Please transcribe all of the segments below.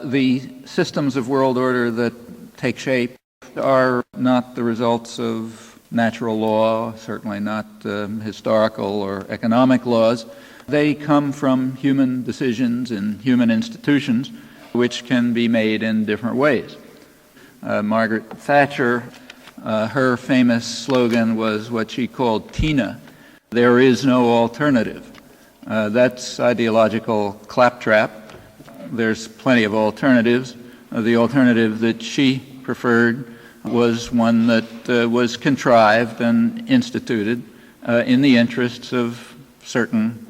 The systems of world order that take shape are not the results of natural law, certainly not historical or economic laws. They come from human decisions in human institutions, which can be made in different ways. Margaret Thatcher, her famous slogan was what she called TINA, there is no alternative. That's ideological claptrap. There's plenty of alternatives. The alternative that she preferred was one that was contrived and instituted in the interests of certain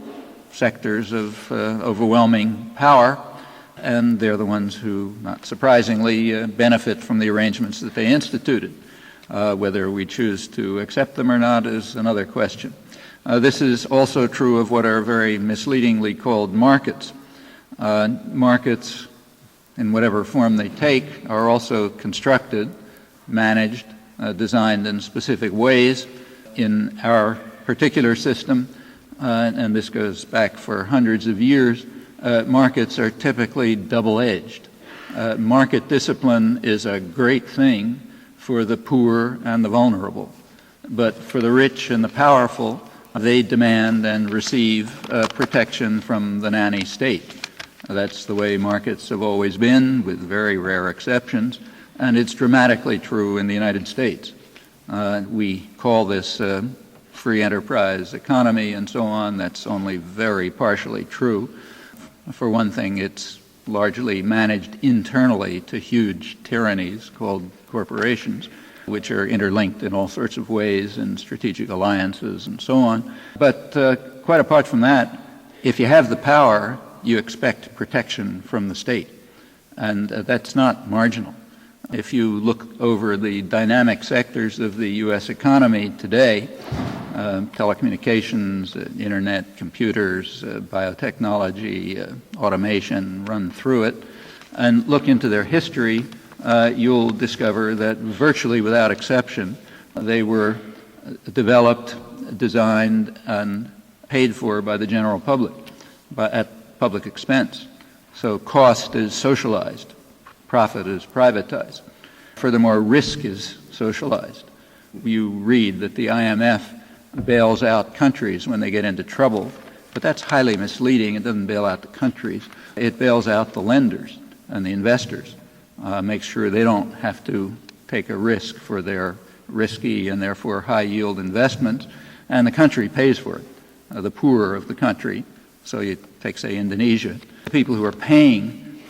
sectors of overwhelming power, and they're the ones who, not surprisingly, benefit from the arrangements that they instituted. Whether we choose to accept them or not is another question. This is also true of what are very misleadingly called markets. Markets, in whatever form they take, are also constructed, managed, designed in specific ways. In our particular system, and this goes back for hundreds of years, markets are typically double-edged. Market discipline is a great thing for the poor and the vulnerable, but for the rich and the powerful, they demand and receive protection from the nanny state. That's the way markets have always been, with very rare exceptions, and it's dramatically true in the United States. We call this free enterprise economy and so on. That's only very partially true. For one thing, it's largely managed internally to huge tyrannies called corporations, which are interlinked in all sorts of ways in strategic alliances and so on. But quite apart from that, if you have the power, you expect protection from the state. And that's not marginal. If you look over the dynamic sectors of the U.S. economy today, telecommunications, internet, computers, biotechnology, automation, run through it, and look into their history, you'll discover that virtually without exception, they were developed, designed, and paid for by the general public at public expense. So cost is socialized, profit is privatized. Furthermore, risk is socialized. You read that the IMF bails out countries when they get into trouble, but that's highly misleading. It doesn't bail out the countries. It bails out the lenders and the investors, makes sure they don't have to take a risk for their risky and therefore high-yield investments, and the country pays for it, the poor of the country. So you take, say, Indonesia. The people who are paying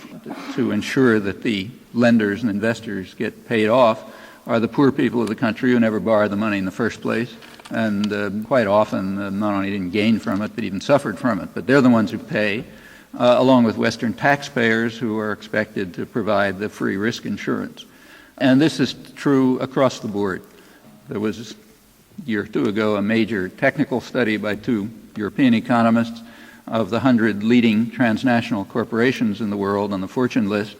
to ensure that the lenders and investors get paid off are the poor people of the country who never borrowed the money in the first place, and quite often not only didn't gain from it, but even suffered from it. But they're the ones who pay, along with Western taxpayers who are expected to provide the free risk insurance. And this is true across the board. There was, a year or two ago, a major technical study by two European economists of the 100 leading transnational corporations in the world on the Fortune list.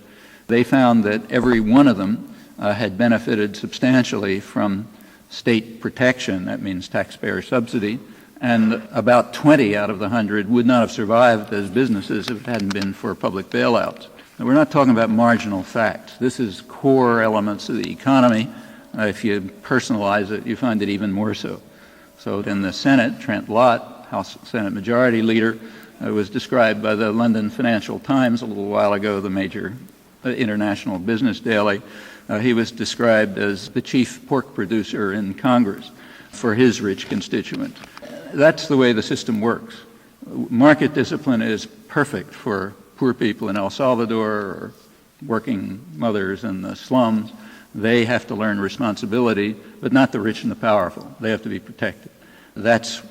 They found that every one of them had benefited substantially from state protection, that means taxpayer subsidy, and about 20 out of the 100 would not have survived as businesses if it hadn't been for public bailouts. Now, we're not talking about marginal facts. This is core elements of the economy. If you personalize it, you find it even more so. So in the Senate, Trent Lott, House Senate Majority Leader, was described by the London Financial Times a little while ago, the major international business daily. He was described as the chief pork producer in Congress for his rich constituents. That's the way the system works. Market discipline is perfect for poor people in El Salvador or working mothers in the slums. They have to learn responsibility, but not the rich and the powerful. They have to be protected. That's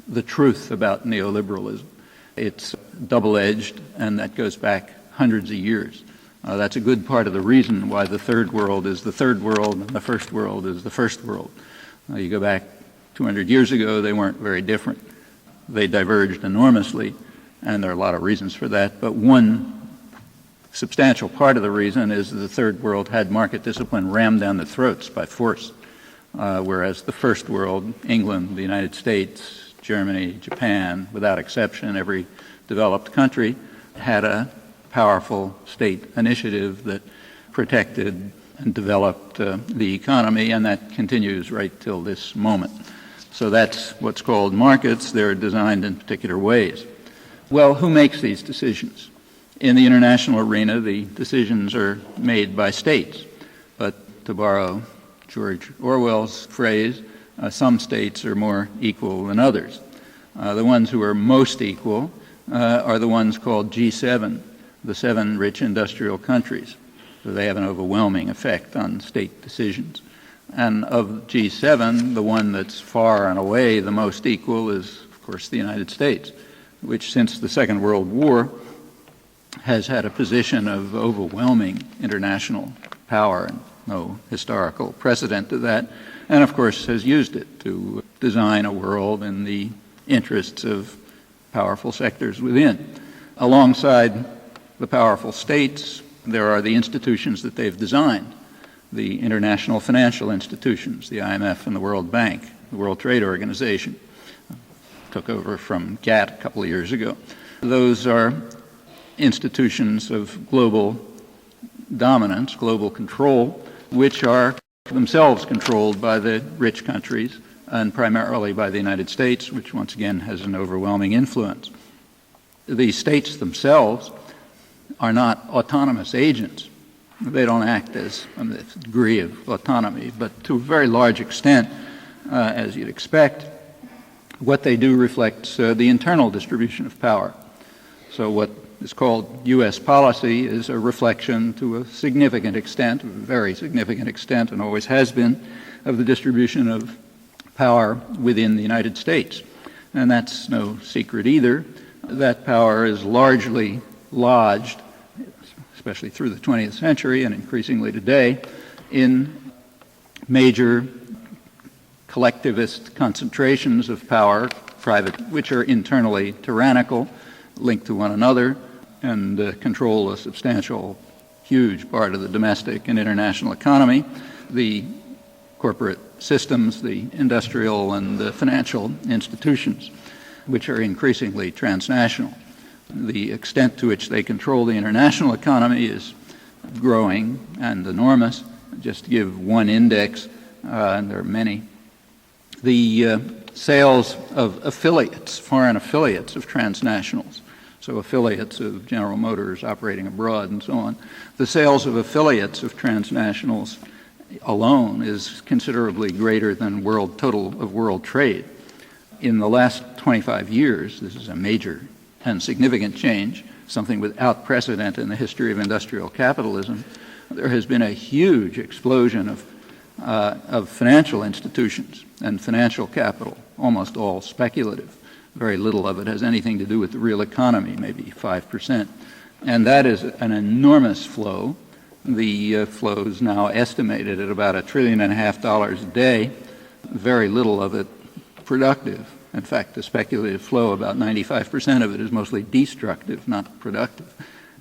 the truth about neoliberalism. It's double-edged, and that goes back hundreds of years. That's a good part of the reason why the third world is the third world and the first world is the first world. You go back 200 years ago, they weren't very different. They diverged enormously, and there are a lot of reasons for that, but one substantial part of the reason is that the third world had market discipline rammed down their throats by force, whereas the first world, England, the United States, Germany, Japan, without exception, every developed country, had a powerful state initiative that protected and developed the economy, and that continues right till this moment. So that's what's called markets. They're designed in particular ways. Well, who makes these decisions? In the international arena, the decisions are made by states. But to borrow George Orwell's phrase, some states are more equal than others. The ones who are most equal are the ones called G7, the 7 rich industrial countries. So they have an overwhelming effect on state decisions. And of G7, the one that's far and away the most equal is, of course, the United States, which since the Second World War has had a position of overwhelming international power, and no historical precedent to that, and of course has used it to design a world in the interests of powerful sectors within. Alongside the powerful states, there are the institutions that they've designed, the international financial institutions, the IMF and the World Bank, the World Trade Organization, took over from GATT a couple of years ago. Those are institutions of global dominance, global control, which are themselves controlled by the rich countries and primarily by the United States, which once again has an overwhelming influence. The states themselves are not autonomous agents. They don't act as a degree of autonomy, but to a very large extent, as you'd expect, what they do reflects the internal distribution of power. So what is called U.S. policy is a reflection to a significant extent, a very significant extent, and always has been, of the distribution of power within the United States. And that's no secret either. That power is largely lodged, especially through the 20th century and increasingly today, in major collectivist concentrations of power, private, which are internally tyrannical, linked to one another, and control a substantial, huge part of the domestic and international economy. The corporate systems, the industrial and the financial institutions, which are increasingly transnational. The extent to which they control the international economy is growing and enormous. Just to give one index, and there are many, the sales of affiliates, foreign affiliates of transnationals, so affiliates of General Motors operating abroad and so on, the sales of affiliates of transnationals alone is considerably greater than total of world trade. In the last 25 years, this is a major and significant change, something without precedent in the history of industrial capitalism. There has been a huge explosion of financial institutions and financial capital, almost all speculative. Very little of it has anything to do with the real economy, maybe 5%. And that is an enormous flow. The flow is now estimated at about $1.5 trillion a day, very little of it productive. In fact, the speculative flow, about 95% of it is mostly destructive, not productive.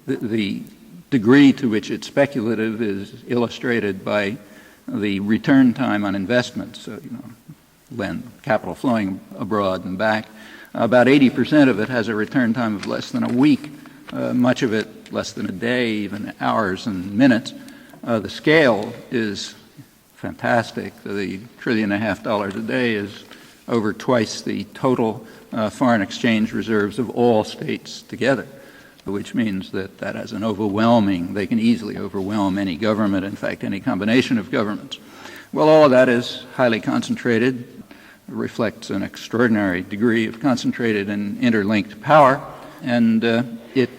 The degree to which it's speculative is illustrated by the return time on investments, so, capital flowing abroad and back. About 80% of it has a return time of less than a week, much of it less than a day, even hours and minutes. The scale is fantastic. The $1.5 trillion a day is over twice the total foreign exchange reserves of all states together, which means that that has an overwhelming, they can easily overwhelm any government, in fact, any combination of governments. Well, all of that is highly concentrated, reflects an extraordinary degree of concentrated and interlinked power, and it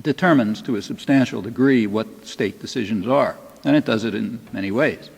determines to a substantial degree what state decisions are, and it does it in many ways.